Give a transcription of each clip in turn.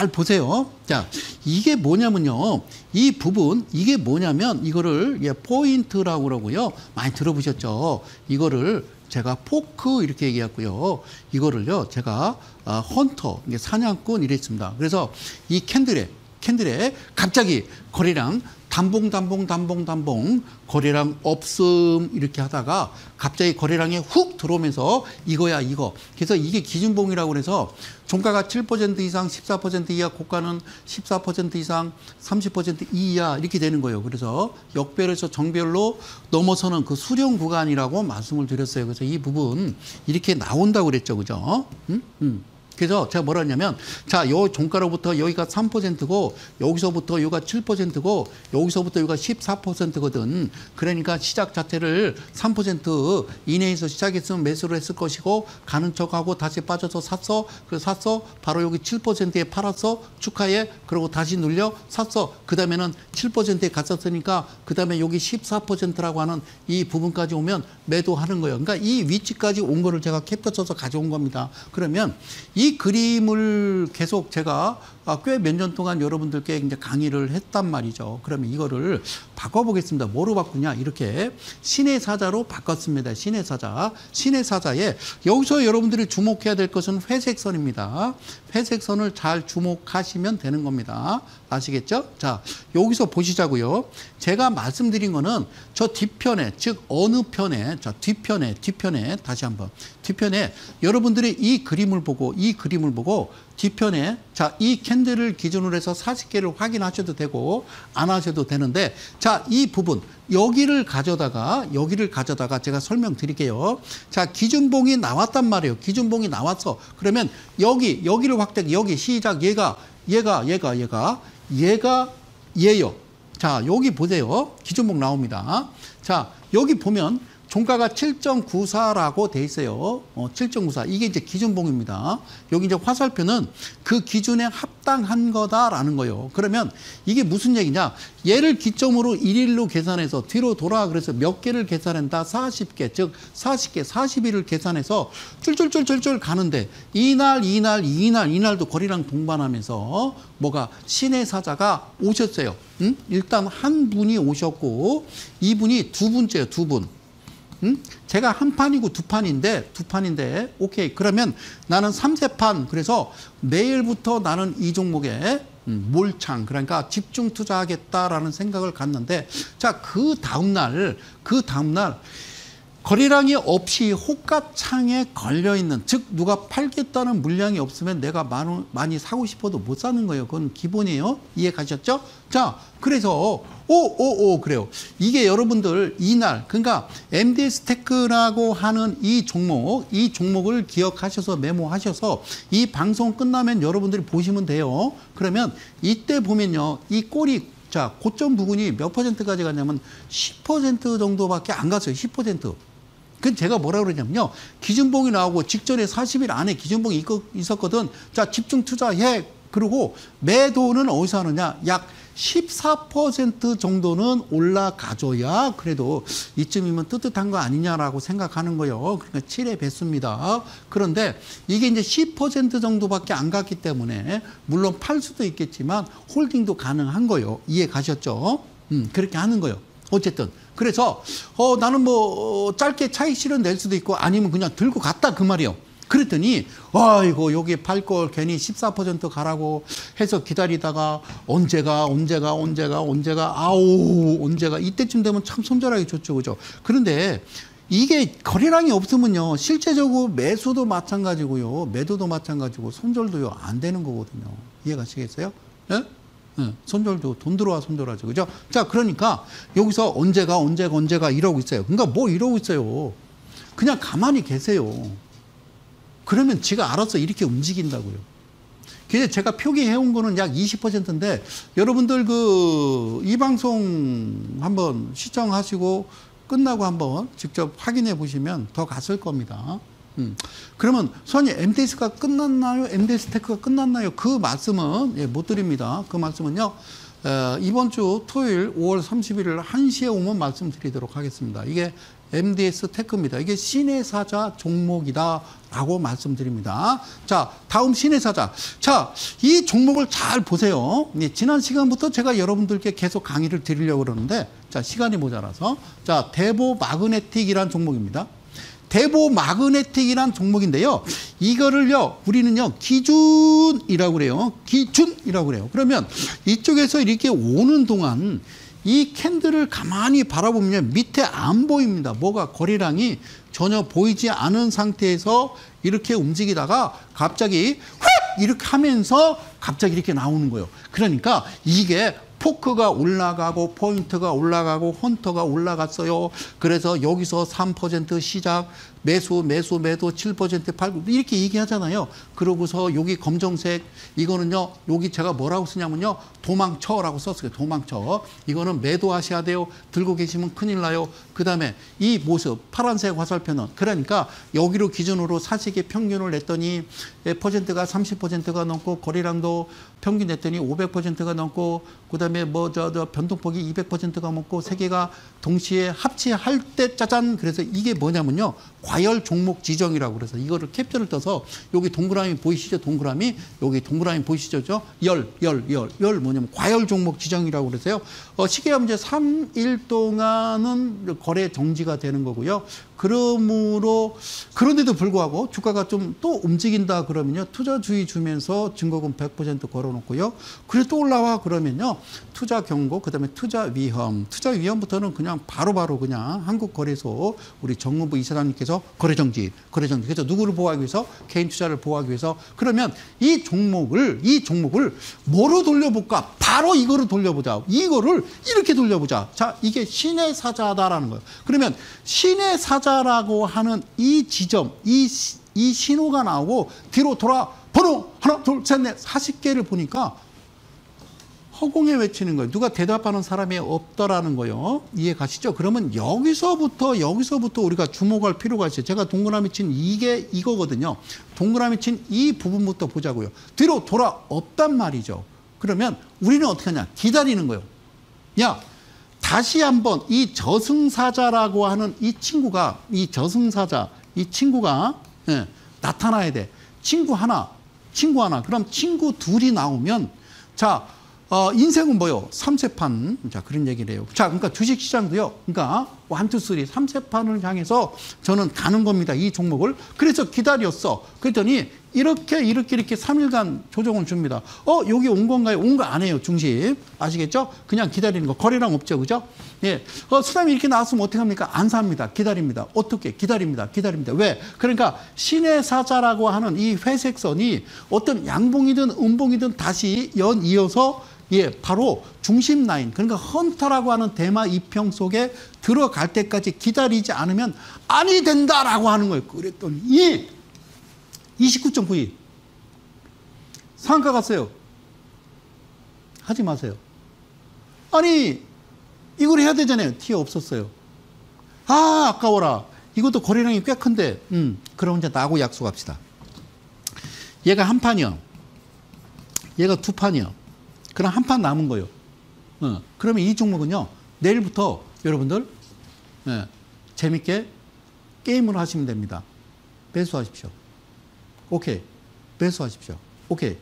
잘 보세요. 자, 이게 뭐냐면요. 이 부분, 이게 뭐냐면 이거를 포인트라고 그러고요. 많이 들어보셨죠? 이거를 제가 포크 이렇게 얘기했고요. 이거를요, 제가 헌터, 사냥꾼 이랬습니다. 그래서 이 캔들에 갑자기 거래량 단봉 거래량 없음 이렇게 하다가 갑자기 거래량이 훅 들어오면서 이거야 이거. 그래서 이게 기준봉이라고 그래서 종가가 7% 이상 14% 이하, 고가는 14% 이상 30% 이하 이렇게 되는 거예요. 그래서 역별에서 정별로 넘어서는 그 수령 구간이라고 말씀을 드렸어요. 그래서 이 부분 이렇게 나온다고 그랬죠. 그죠? 그래서 제가 뭐라 했냐면, 자, 요 종가로부터 여기가 3%고, 여기서부터 여기가 7%고, 여기서부터 여기가 14%거든. 그러니까 시작 자체를 3% 이내에서 시작했으면 매수를 했을 것이고, 가는 척하고 다시 빠져서 샀어. 그래서 샀어. 바로 여기 7%에 팔았어. 축하해. 그리고 다시 눌려. 샀어. 그 다음에는 7%에 갔었으니까, 그 다음에 여기 14%라고 하는 이 부분까지 오면 매도하는 거예요. 그러니까 이 위치까지 온 거를 제가 캡처 써서 가져온 겁니다. 그러면 이 그림을 계속 제가 꽤 몇 년 동안 여러분들께 이제 강의를 했단 말이죠. 그러면 이거를 바꿔보겠습니다. 뭐로 바꾸냐? 이렇게 신의 사자로 바꿨습니다. 신의 사자. 신의 사자에 여기서 여러분들이 주목해야 될 것은 회색 선입니다. 회색 선을 잘 주목하시면 되는 겁니다. 아시겠죠? 자, 여기서 보시자고요. 제가 말씀드린 거는 저 뒤편에, 즉 어느 편에, 자 뒤편에 다시 한번 뒤편에 여러분들이 이 그림을 보고 뒤편에 자, 이 캔들을 기준으로 해서 40개를 확인하셔도 되고 안 하셔도 되는데, 자, 이 부분 여기를 가져다가 제가 설명드릴게요. 자, 기준봉이 나왔단 말이에요. 기준봉이 나왔어. 그러면 여기를 확대, 여기 시작, 얘가 얘예요. 자, 여기 보세요. 기준봉 나옵니다. 자, 여기 보면 종가가 7.94라고 돼 있어요. 7.94. 이게 이제 기준봉입니다. 여기 이제 화살표는 그 기준에 합당한 거다라는 거예요. 그러면 이게 무슨 얘기냐? 얘를 기점으로 1일로 계산해서 뒤로 돌아. 그래서 몇 개를 계산한다? 40개. 즉 40개, 40일을 계산해서 쫄쫄쫄쫄쫄 가는데 이날도 거리랑 동반하면서 뭐가 신의 사자가 오셨어요. 일단 한 분이 오셨고 이분이 두 번째예요. 두 분. 제가 한 판이고 두 판인데 오케이. 그러면 나는 3세판. 그래서 내일부터 나는 이 종목에 몰창, 그러니까 집중 투자하겠다라는 생각을 갖는데, 자, 그 다음날 거래량이 없이 호가창에 걸려있는, 즉 누가 팔겠다는 물량이 없으면 내가 많이 사고 싶어도 못 사는 거예요. 그건 기본이에요. 이해 가셨죠? 자, 그래서 그래요. 이게 여러분들 이날, 그러니까 MD스테크라고 하는 이 종목을 기억하셔서 메모하셔서 이 방송 끝나면 여러분들이 보시면 돼요. 그러면 이때 보면요, 이 꼬리, 자, 고점 부근이 몇 %까지 갔냐면 10% 정도밖에 안 갔어요. 10%. 그 제가 뭐라 그러냐면요, 기준봉이 나오고 직전에 40일 안에 기준봉이 있었거든. 자, 집중 투자해. 그리고 매도는 어디서 하느냐? 약 14% 정도는 올라가줘야 그래도 이쯤이면 뜨뜻한 거 아니냐라고 생각하는 거예요. 그러니까 7의 배수입니다. 그런데 이게 이제 10% 정도밖에 안 갔기 때문에 물론 팔 수도 있겠지만 홀딩도 가능한 거예요. 이해 가셨죠? 그렇게 하는 거예요. 어쨌든 그래서 나는 뭐 짧게 차익 실현 낼 수도 있고 아니면 그냥 들고 갔다 그 말이에요. 그랬더니 아이고 여기 팔 걸 괜히 14% 가라고 해서 기다리다가 언제가 이때쯤 되면 참 손절하기 좋죠. 그죠? 그런데 이게 거래량이 없으면요, 실제적으로 매수도 마찬가지고요, 매도도 마찬가지고 손절도요 안 되는 거거든요. 이해가시겠어요? 네? 네, 손절도 돈 들어와 손절하죠. 그죠? 자, 그러니까 여기서 언제가 이러고 있어요. 그러니까 뭐 이러고 있어요. 그냥 가만히 계세요. 그러면 지가 알아서 이렇게 움직인다고요. 그래서 제가 표기해온 거는 약 20%인데 여러분들 이 방송 한번 시청하시고 끝나고 한번 직접 확인해 보시면 더 갔을 겁니다. 그러면 선이 MDS가 끝났나요? MD스테크가 끝났나요? 그 말씀은 못 드립니다. 그 말씀은요, 이번 주 토요일 5월 31일 1시에 오면 말씀드리도록 하겠습니다. 이게 MDS 테크입니다. 이게 신의 사자 종목이다라고 말씀드립니다. 자, 다음 신의 사자. 자, 이 종목을 잘 보세요. 지난 시간부터 제가 여러분들께 계속 강의를 드리려고 그러는데, 자, 시간이 모자라서. 자, 대보 마그네틱이라는 종목입니다. 대보 마그네틱이란 종목인데요. 이거를요, 우리는요, 기준이라고 그래요. 기준이라고 그래요. 그러면 이쪽에서 이렇게 오는 동안 이 캔들을 가만히 바라보면 밑에 안 보입니다. 뭐가 거래량이 전혀 보이지 않은 상태에서 이렇게 움직이다가 갑자기 휙! 이렇게 하면서 갑자기 이렇게 나오는 거예요. 그러니까 이게 포크가 올라가고 포인트가 올라가고 헌터가 올라갔어요. 그래서 여기서 3% 시작, 매도 7%, 8% 이렇게 얘기하잖아요. 그러고서 여기 검정색 이거는요. 여기 제가 뭐라고 쓰냐면요. 도망쳐라고 썼어요. 도망쳐. 이거는 매도하셔야 돼요. 들고 계시면 큰일 나요. 그다음에 이 모습 파란색 화살표는 그러니까 여기로 기준으로 사시기 평균을 냈더니 퍼센트가 30%가 넘고 거래량도 평균 냈더니 500%가 넘고 그다음에 뭐 변동폭이 200%가 넘고 세 개가 동시에 합치할 때 짜잔 그래서 이게 뭐냐면요. 과열 종목 지정이라고 그래서 이거를 캡처를 떠서 여기 동그라미 보이시죠? 동그라미 여기 동그라미 보이시죠? 열 뭐냐면 과열 종목 지정이라고 그래서요. 시계가 이제 3일 동안은 거래 정지가 되는 거고요. 그런데도 불구하고 주가가 좀 또 움직인다 그러면요. 투자주의 주면서 증거금 100% 걸어놓고요. 그래 또 올라와 그러면요. 투자 경고 그다음에 투자 위험. 투자 위험부터는 그냥 바로바로 그냥 한국거래소 우리 정무부 이사장님께서 거래 정지. 그래서 누구를 보호하기 위해서 개인 투자를 보호하기 위해서 그러면 이 종목을 뭐로 돌려볼까? 바로 이거를 돌려보자. 이거를 이렇게 돌려보자. 자, 이게 신의 사자다라는 거예요. 그러면 신의 사자라고 하는 이 지점, 이 신호가 나오고 뒤로 돌아 번호 하나, 둘, 셋, 넷 40개를 보니까 허공에 외치는 거예요. 누가 대답하는 사람이 없더라는 거예요. 이해 가시죠? 그러면 여기서부터 우리가 주목할 필요가 있어요. 제가 동그라미 친 이게 이거거든요. 동그라미 친 이 부분부터 보자고요. 뒤로 돌아 없단 말이죠. 그러면 우리는 어떻게 하냐? 기다리는 거예요. 야, 다시 한번 이 저승사자라고 하는 이 친구가 나타나야 돼. 친구 하나. 그럼 친구 둘이 나오면 자, 인생은 뭐요? 3세판. 자, 그런 얘기를 해요. 자, 그러니까 주식시장도요. 그러니까 1, 2, 3, 3세판을 향해서 저는 가는 겁니다. 이 종목을. 그래서 기다렸어. 그랬더니 이렇게 3일간 조정을 줍니다. 여기 온 건가요? 온 거 아니에요. 중심. 아시겠죠? 그냥 기다리는 거. 거래량 없죠. 그죠? 예. 수담이 이렇게 나왔으면 어떻게 합니까? 안 삽니다. 기다립니다. 어떻게? 기다립니다. 왜? 그러니까 신의 사자라고 하는 이 회색 선이 어떤 양봉이든 음봉이든 다시 이어서 바로 중심 라인, 그러니까 헌터라고 하는 대마 이평 속에 들어갈 때까지 기다리지 않으면 아니 된다라고 하는 거예요. 그랬더니 29.92 상한가 갔어요. 하지 마세요. 아니 이걸 해야 되잖아요. 티어 없었어요. 아, 아까워라. 이것도 거래량이 꽤 큰데 그럼 이제 나하고 약속합시다. 얘가 한 판이요. 얘가 두 판이요. 그럼 한 판 남은 거예요. 그러면 이 종목은요. 내일부터 여러분들 재밌게 게임을 하시면 됩니다. 매수하십시오. 오케이. 매수하십시오. 오케이.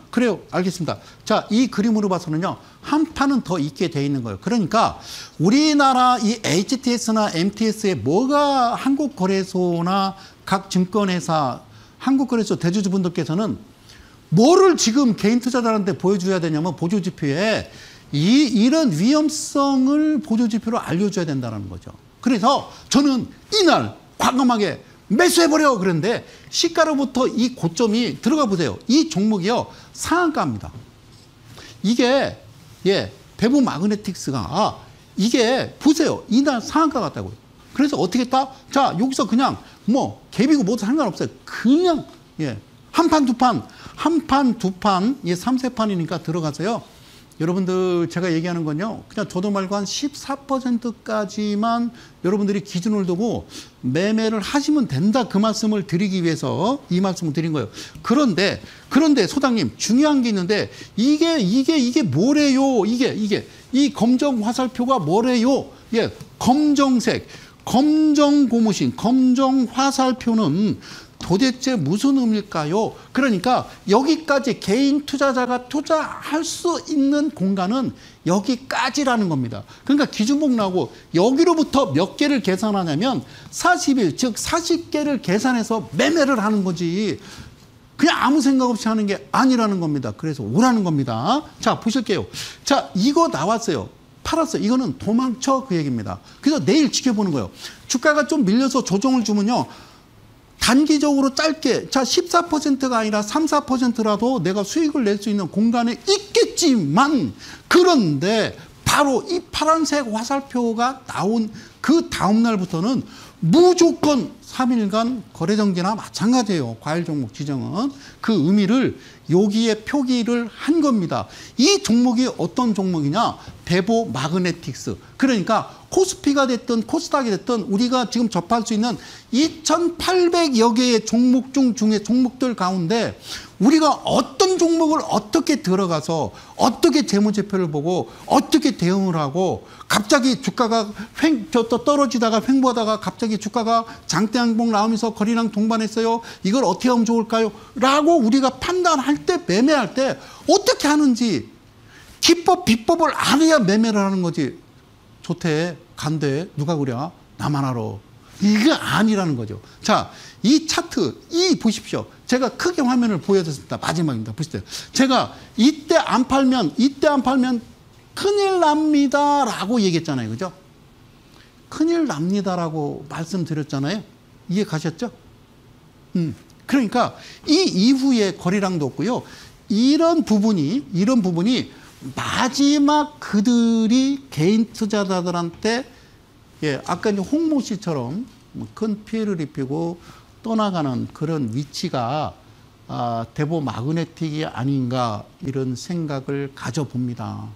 그래요. 알겠습니다. 자, 이 그림으로 봐서는요. 한 판은 더 있게 돼 있는 거예요. 그러니까 우리나라 이 HTS나 MTS에 뭐가 한국거래소나 각 증권회사, 한국거래소 대주주분들께서는 뭐를 지금 개인 투자자들한테 보여줘야 되냐면 보조지표에 이런 위험성을 보조지표로 알려줘야 된다는 거죠. 그래서 저는 이날 과감하게 매수해버려 그랬는데 시가로부터 이 고점이 들어가 보세요. 이 종목이요. 상한가입니다. 이게 대부 마그네틱스가 이게 보세요. 이날 상한가 같다고요. 그래서 어떻게 했다? 자, 여기서 그냥 뭐 갭이고 뭐도 상관없어요. 그냥 한 판, 두 판, 한 판, 두 판, 3세판이니까 들어가세요. 여러분들 제가 얘기하는 건요. 그냥 저도 말고 한 14%까지만 여러분들이 기준을 두고 매매를 하시면 된다. 그 말씀을 드리기 위해서 이 말씀을 드린 거예요. 그런데 소장님 중요한 게 있는데 이게 뭐래요? 이 검정 화살표가 뭐래요? 검정색. 검정 고무신, 검정 화살표는 도대체 무슨 의미일까요? 그러니까 여기까지 개인 투자자가 투자할 수 있는 공간은 여기까지라는 겁니다. 그러니까 기준목 나오고 여기로부터 몇 개를 계산하냐면 40일, 즉 40개를 계산해서 매매를 하는 거지. 그냥 아무 생각 없이 하는 게 아니라는 겁니다. 그래서 오라는 겁니다. 자, 보실게요. 자, 이거 나왔어요. 팔았어요. 이거는 도망쳐 그 얘기입니다. 그래서 내일 지켜보는 거예요. 주가가 좀 밀려서 조정을 주면요. 단기적으로 짧게, 자, 14%가 아니라 3, 4%라도 내가 수익을 낼 수 있는 공간에 있겠지만, 그런데 바로 이 파란색 화살표가 나온 그 다음날부터는 무조건 3일간 거래정지나 마찬가지예요. 과일 종목 지정은. 그 의미를 여기에 표기를 한 겁니다. 이 종목이 어떤 종목이냐? 베보 마그네틱스. 그러니까 코스피가 됐든 코스닥이 됐든 우리가 지금 접할 수 있는 2,800여 개의 종목 중에 종목들 가운데 우리가 어떤 종목을 어떻게 들어가서 어떻게 재무제표를 보고 어떻게 대응을 하고 갑자기 주가가 떨어지다가 횡보하다가 갑자기 주가가 장대양봉 나오면서 거래량 동반했어요. 이걸 어떻게 하면 좋을까요? 라고 우리가 판단할 때, 매매할 때 어떻게 하는지 기법, 비법을 알아야 매매를 하는 거지. 좋대, 간대, 누가 그래? 나만 알아. 이게 아니라는 거죠. 자, 이 차트, 보십시오. 제가 크게 화면을 보여드렸습니다. 마지막입니다. 보시죠. 제가 이때 안 팔면 큰일 납니다. 라고 얘기했잖아요. 그죠? 큰일 납니다라고 말씀드렸잖아요. 이해 가셨죠? 그러니까 이 이후에 거래량도 없고요. 이런 부분이 마지막 그들이 개인 투자자들한테 아까 이제 홍모 씨처럼 큰 피해를 입히고 떠나가는 그런 위치가 대보 마그네틱이 아닌가 이런 생각을 가져봅니다.